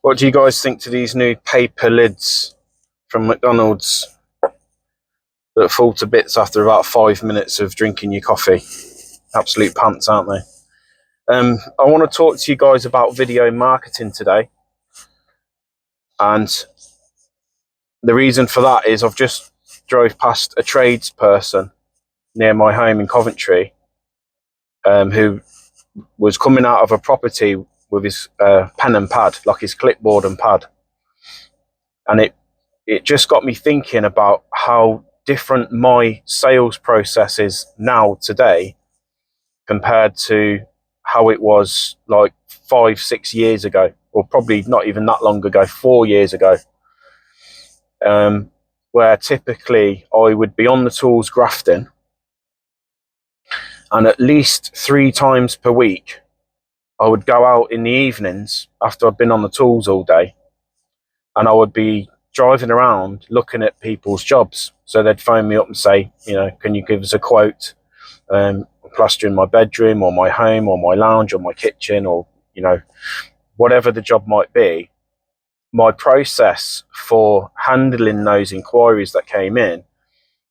What do you guys think to these new paper lids from McDonald's that fall to bits after about 5 minutes of drinking your coffee? Absolute pants, aren't they? I want to talk to you guys about video marketing today. And the reason for that is I've just drove past a tradesperson near my home in Coventry who was coming out of a property with his pen and pad, like his clipboard and pad. And it just got me thinking about how different my sales process is now today compared to how it was like 5-6 years ago, or probably not even that long ago, 4 years ago, where typically I would be on the tools grafting, and at least 3 times per week I would go out in the evenings after I'd been on the tools all day, and I would be driving around looking at people's jobs. So they'd phone me up and say, can you give us a quote? Plastering my bedroom or my home or my lounge or my kitchen, or whatever the job might be. My process for handling those inquiries that came in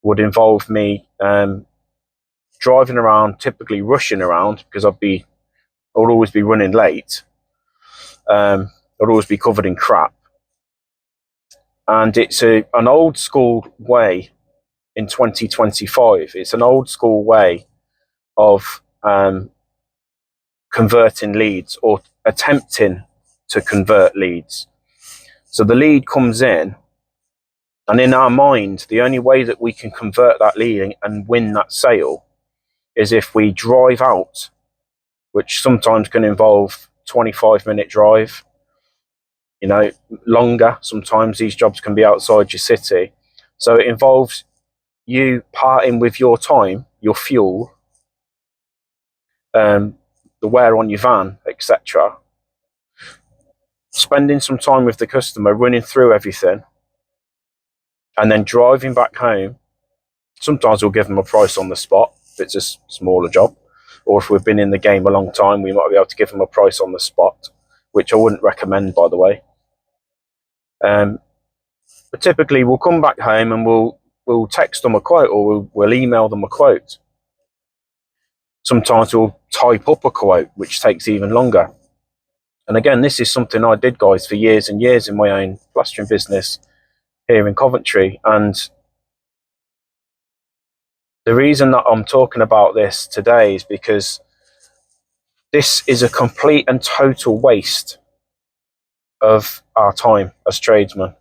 would involve me driving around, typically rushing around, because I'd always be running late. I'd always be covered in crap. And it's an old school way in 2025. It's an old school way of converting leads, or attempting to convert leads. So the lead comes in, and in our mind, the only way that we can convert that lead and win that sale is if we drive out, which sometimes can involve 25-minute drive, longer. Sometimes these jobs can be outside your city. So it involves you parting with your time, your fuel, the wear on your van, etc. Spending some time with the customer, running through everything, and then driving back home. Sometimes we'll give them a price on the spot if it's a smaller job, or if we've been in the game a long time, we might be able to give them a price on the spot, which I wouldn't recommend, by the way. But typically we'll come back home and we'll text them a quote, or we'll email them a quote. Sometimes we'll type up a quote, which takes even longer. And again, this is something I did, guys, for years and years in my own plastering business here in Coventry. And the reason that I'm talking about this today is because this is a complete and total waste of our time as tradesmen.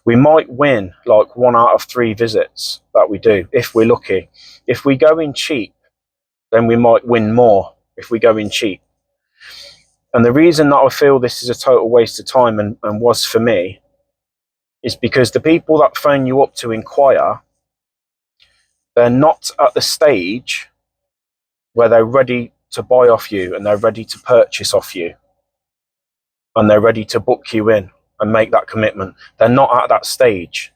We might win like 1 out of 3 visits that we do, if we're lucky. If we go in cheap, then we might win more if we go in cheap. And the reason that I feel this is a total waste of time, and was for me, is because the people that phone you up to inquire, they're not at the stage where they're ready to buy off you, and they're ready to purchase off you, and they're ready to book you in and make that commitment. They're not at that stage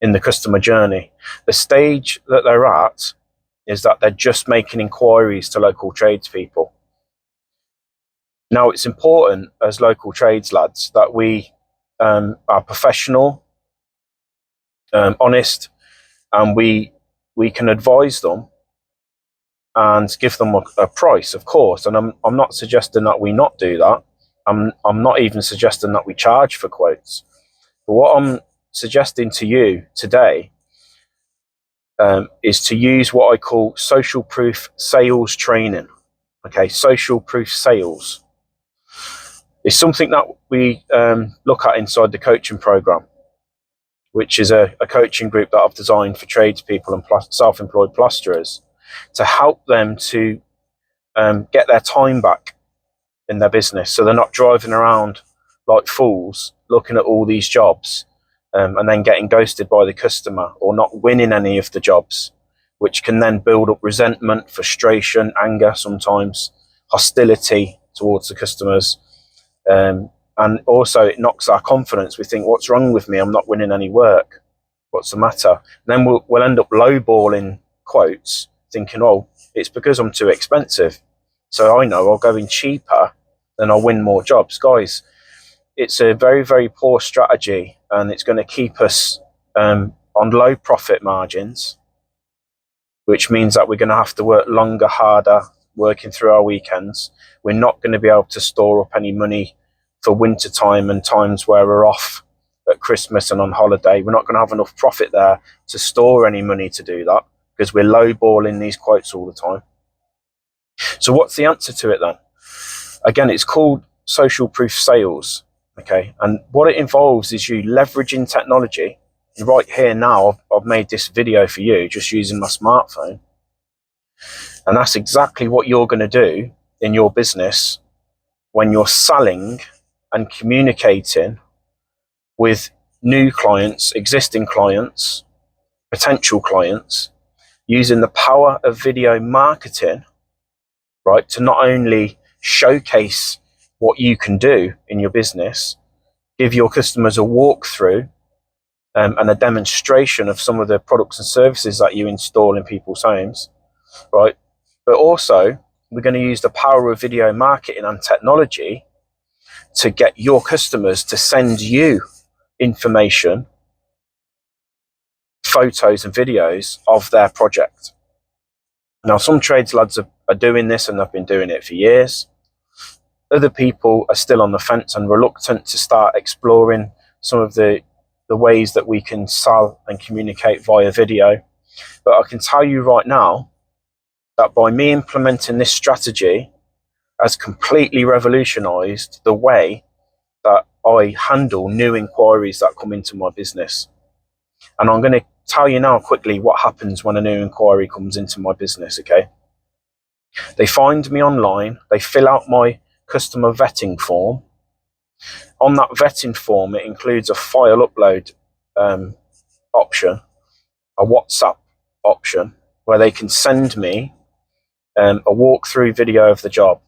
in the customer journey. The stage that they're at is that they're just making inquiries to local tradespeople. Now, it's important as local trades lads that we are professional, honest, and we can advise them and give them a price, of course. And I'm not suggesting that we not do that. I'm not even suggesting that we charge for quotes. But what I'm suggesting to you today is to use what I call social proof sales training. Okay, social proof sales is something that we look at inside the coaching program, which is a coaching group that I've designed for tradespeople and self-employed plasterers, to help them to get their time back in their business, so they're not driving around like fools looking at all these jobs and then getting ghosted by the customer, or not winning any of the jobs, which can then build up resentment, frustration, anger, sometimes hostility towards the customers. And also it knocks our confidence. We think, what's wrong with me? I'm not winning any work. What's the matter? And then we'll end up lowballing quotes, thinking, oh, it's because I'm too expensive. So I know I'll go in cheaper, then I'll win more jobs. Guys, it's a very, very poor strategy, and it's going to keep us on low profit margins, which means that we're going to have to work longer, harder, working through our weekends. We're not going to be able to store up any money for winter time and times where we're off at Christmas and on holiday. We're not going to have enough profit there to store any money to do that, because we're lowballing these quotes all the time. So what's the answer to it then? Again, it's called social proof sales. Okay, and what it involves is you leveraging technology. Right here now, I've made this video for you just using my smartphone, and that's exactly what you're going to do in your business when you're selling and communicating with new clients, existing clients, potential clients, using the power of video marketing, right, to not only showcase what you can do in your business, give your customers a walkthrough and a demonstration of some of the products and services that you install in people's homes, right? But also, we're going to use the power of video marketing and technology to get your customers to send you information, photos and videos of their project. Now, some trades lads are doing this, and they've been doing it for years. Other people are still on the fence and reluctant to start exploring some of the ways that we can sell and communicate via video. But I can tell you right now that by me implementing this strategy has completely revolutionized the way that I handle new inquiries that come into my business. And I'm going to tell you now quickly what happens when a new inquiry comes into my business, okay? They find me online, they fill out my customer vetting form. On that vetting form, it includes a file upload option, a WhatsApp option, where they can send me a walkthrough video of the job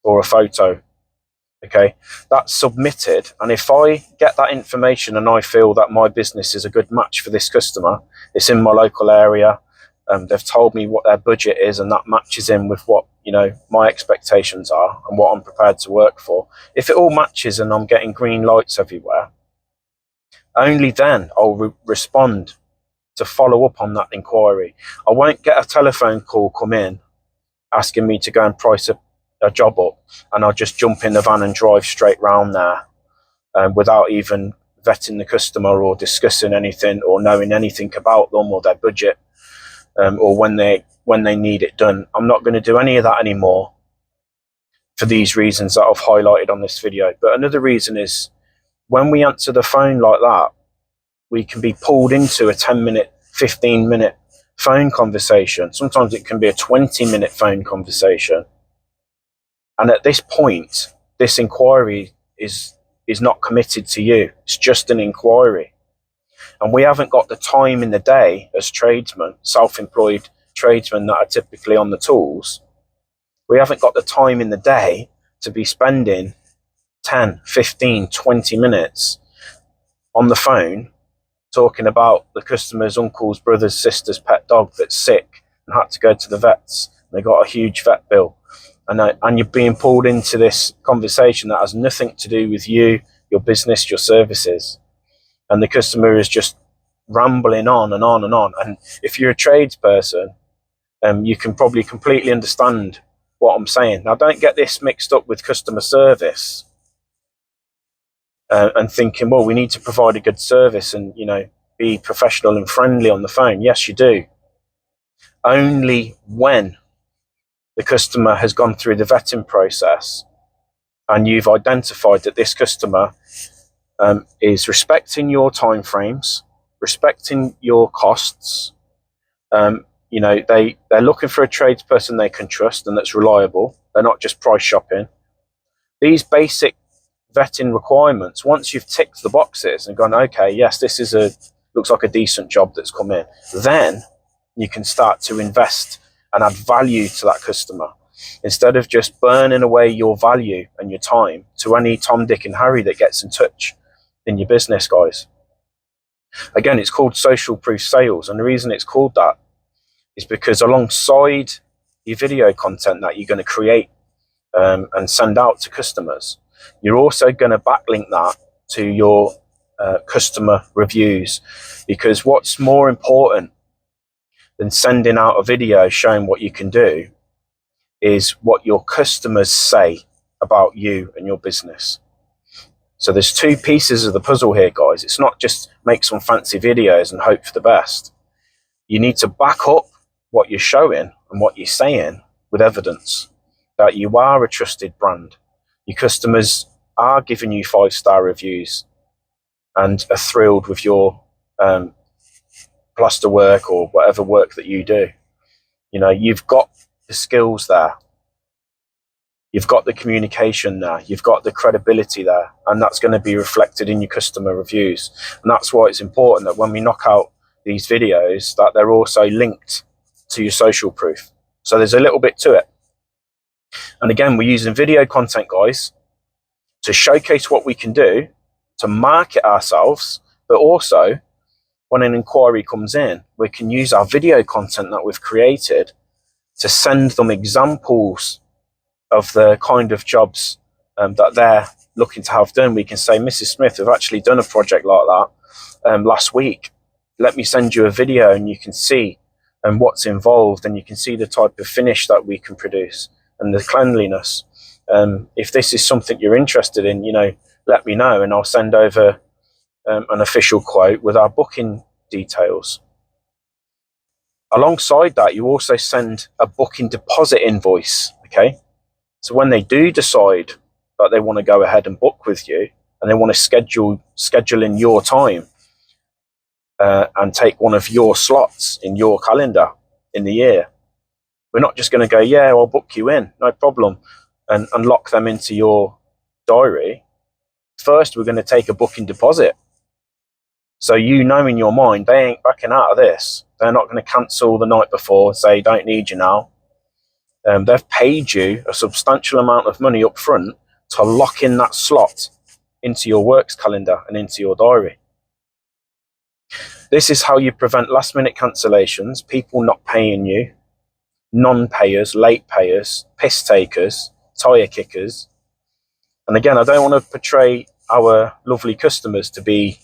or a photo. Okay, that's submitted, and if I get that information and I feel that my business is a good match for this customer, it's in my local area, they've told me what their budget is, and that matches in with what, you know, my expectations are and what I'm prepared to work for. If it all matches and I'm getting green lights everywhere, only then I'll respond to follow up on that inquiry. I won't get a telephone call come in asking me to go and price a job up, and I'll just jump in the van and drive straight round there without even vetting the customer or discussing anything or knowing anything about them or their budget or when they need it done. I'm not going to do any of that anymore for these reasons that I've highlighted on this video. But another reason is, when we answer the phone like that, we can be pulled into a 10-minute, 15-minute phone conversation. Sometimes it can be a 20-minute phone conversation. And at this point, this inquiry is not committed to you. It's just an inquiry. And we haven't got the time in the day as tradesmen, self-employed tradesmen that are typically on the tools. We haven't got the time in the day to be spending 10, 15, 20 minutes on the phone talking about the customer's uncle's, brother's, sister's pet dog that's sick and had to go to the vets. They got a huge vet bill. And you're being pulled into this conversation that has nothing to do with you, your business, your services. And the customer is just rambling on and on and on. And if you're a tradesperson, you can probably completely understand what I'm saying. Now, don't get this mixed up with customer service and thinking, well, we need to provide a good service and, you know, be professional and friendly on the phone. Yes, you do. Only when the customer has gone through the vetting process and you've identified that this customer is respecting your timeframes, respecting your costs. You know, they're looking for a tradesperson they can trust and that's reliable. They're not just price shopping. These basic vetting requirements, once you've ticked the boxes and gone, okay, yes, this is looks like a decent job that's come in, then you can start to invest and add value to that customer, instead of just burning away your value and your time to any Tom, Dick and Harry that gets in touch in your business, guys. Again, it's called social proof sales, and the reason it's called that is because alongside your video content that you're going to create and send out to customers, You're also going to backlink that to your customer reviews, because what's more important than sending out a video showing what you can do is what your customers say about you and your business. So there's two pieces of the puzzle here, guys. It's not just make some fancy videos and hope for the best. You need to back up what you're showing and what you're saying with evidence that you are a trusted brand. Your customers are giving you 5-star reviews and are thrilled with your plaster work or whatever work that you do. You know, you've got the skills there. You've got the communication there. You've got the credibility there. And that's going to be reflected in your customer reviews. And that's why it's important that when we knock out these videos, that they're also linked to your social proof. So there's a little bit to it. And again, we're using video content, guys, to showcase what we can do, to market ourselves, but also when an inquiry comes in, we can use our video content that we've created to send them examples of the kind of jobs that they're looking to have done. We can say, Mrs. Smith, we've actually done a project like that last week. Let me send you a video and you can see what's involved, and you can see the type of finish that we can produce and the cleanliness. If this is something you're interested in, you know, let me know and I'll send over an official quote with our booking details. Alongside that, you also send a booking deposit invoice, okay? So when they do decide that they want to go ahead and book with you and they want to schedule in your time and take one of your slots in your calendar in the year, we're not just going to go, yeah, I'll book you in, no problem, and lock them into your diary. First, we're going to take a booking deposit. So you know in your mind, they ain't backing out of this. They're not going to cancel the night before and say, don't need you now. They've paid you a substantial amount of money up front to lock in that slot into your works calendar and into your diary. This is how you prevent last minute cancellations, people not paying you, non-payers, late payers, piss takers, tire kickers. And again, I don't want to portray our lovely customers to be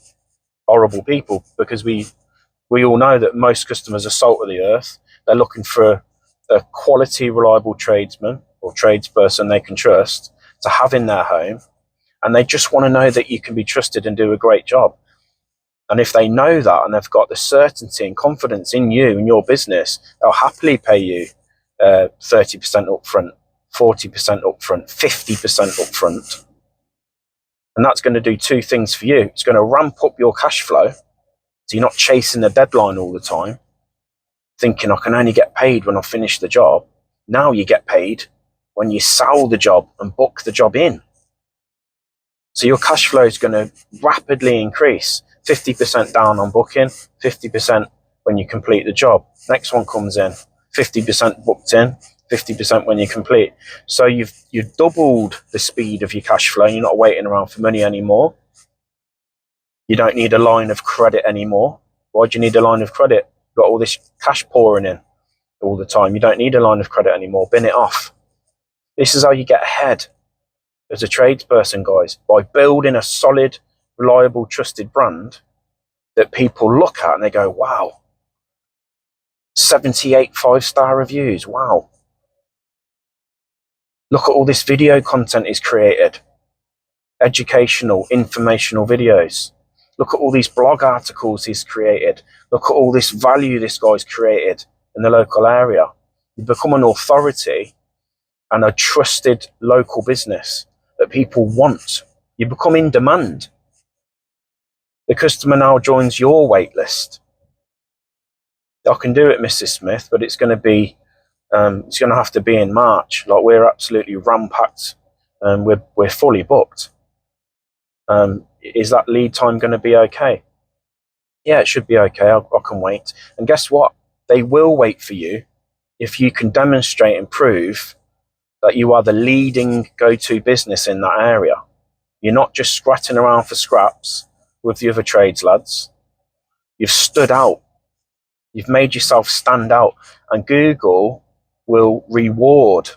horrible people, because we all know that most customers are salt of the earth. They're looking for a quality, reliable tradesman or tradesperson they can trust to have in their home, and they just want to know that you can be trusted and do a great job. And if they know that and they've got the certainty and confidence in you and your business, they'll happily pay you 30% upfront, 40% upfront, 50% upfront. And that's going to do two things for you. It's going to ramp up your cash flow, so you're not chasing the deadline all the time, thinking I can only get paid when I finish the job. Now you get paid when you sell the job and book the job in. So your cash flow is going to rapidly increase. 50% down on booking, 50% when you complete the job. Next one comes in, 50% booked in, 50% when you complete. So you've doubled the speed of your cash flow. You're not waiting around for money anymore. You don't need a line of credit anymore. Why do you need a line of credit? You've got all this cash pouring in all the time. You don't need a line of credit anymore. Bin it off. This is how you get ahead as a tradesperson, guys, by building a solid, reliable, trusted brand that people look at and they go, wow, 78 5-star reviews. Wow. Look at all this video content he's created. Educational, informational videos. Look at all these blog articles he's created. Look at all this value this guy's created in the local area. You become an authority and a trusted local business that people want. You become in demand. The customer now joins your wait list. I can do it, Mrs. Smith, but it's going to be, it's going to have to be in March. Like, we're absolutely rampacked and we're fully booked. Is that lead time going to be okay? Yeah, it should be okay. I can wait. And guess what? They will wait for you if you can demonstrate and prove that you are the leading go-to business in that area. You're not just scratching around for scraps with the other trades lads. You've stood out. You've made yourself stand out. And Google will reward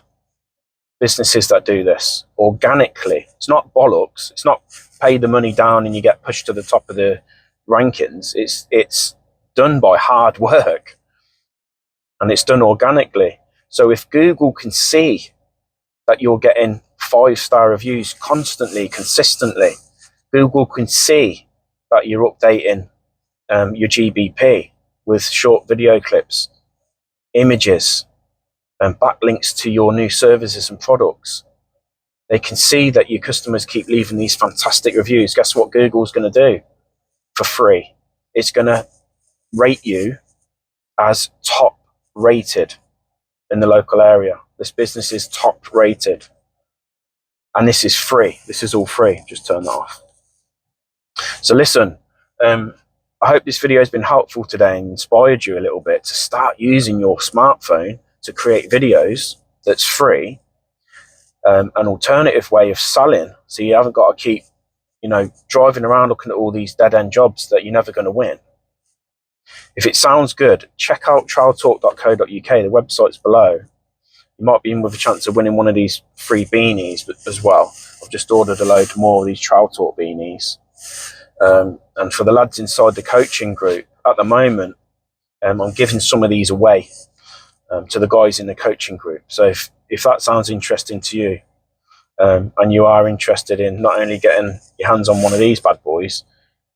businesses that do this organically. It's not bollocks. It's not pay the money down and you get pushed to the top of the rankings. It's done by hard work, and it's done organically. So if Google can see that you're getting 5-star reviews constantly, consistently, Google can see that you're updating your GBP with short video clips, images, and backlinks to your new services and products. They can see that your customers keep leaving these fantastic reviews. Guess what Google's going to do for free? It's going to rate you as top rated in the local area. This business is top rated, and this is free. This is all free. Just turn that off. So listen, I hope this video has been helpful today and inspired you a little bit to start using your smartphone to create videos that's free, an alternative way of selling, so you haven't got to keep, driving around looking at all these dead-end jobs that you're never going to win. If it sounds good, check out trialtalk.co.uk. The website's below. You might be in with a chance of winning one of these free beanies as well. I've just ordered a load more of these Trial Talk beanies. And for the lads inside the coaching group, at the moment, I'm giving some of these away to the guys in the coaching group. So if that sounds interesting to you, and you are interested in not only getting your hands on one of these bad boys,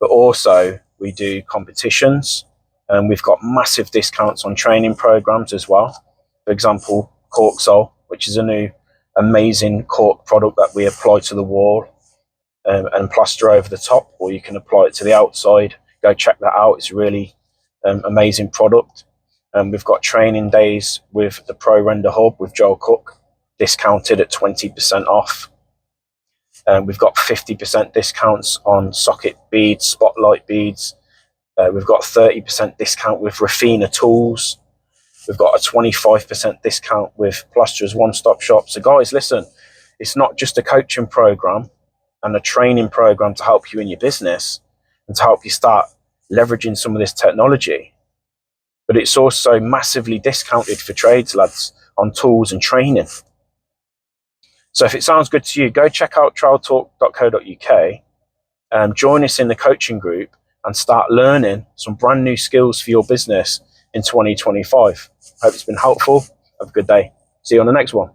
but also we do competitions, and we've got massive discounts on training programs as well. For example, Corksole, which is a new amazing cork product that we apply to the wall and plaster over the top, or you can apply it to the outside. Go check that out. It's a really amazing product. We've got training days with the Pro Render Hub with Joel Cook, discounted at 20% off. We've got 50% discounts on socket beads, spotlight beads. We've got 30% discount with Rafina tools. We've got a 25% discount with Plasterers One Stop Shop. So guys, listen, it's not just a coaching program and a training program to help you in your business and to help you start leveraging some of this technology, but it's also massively discounted for trades lads on tools and training. So if it sounds good to you, go check out trialtalk.co.uk, join us in the coaching group and start learning some brand new skills for your business in 2025. Hope it's been helpful. Have a good day. See you on the next one.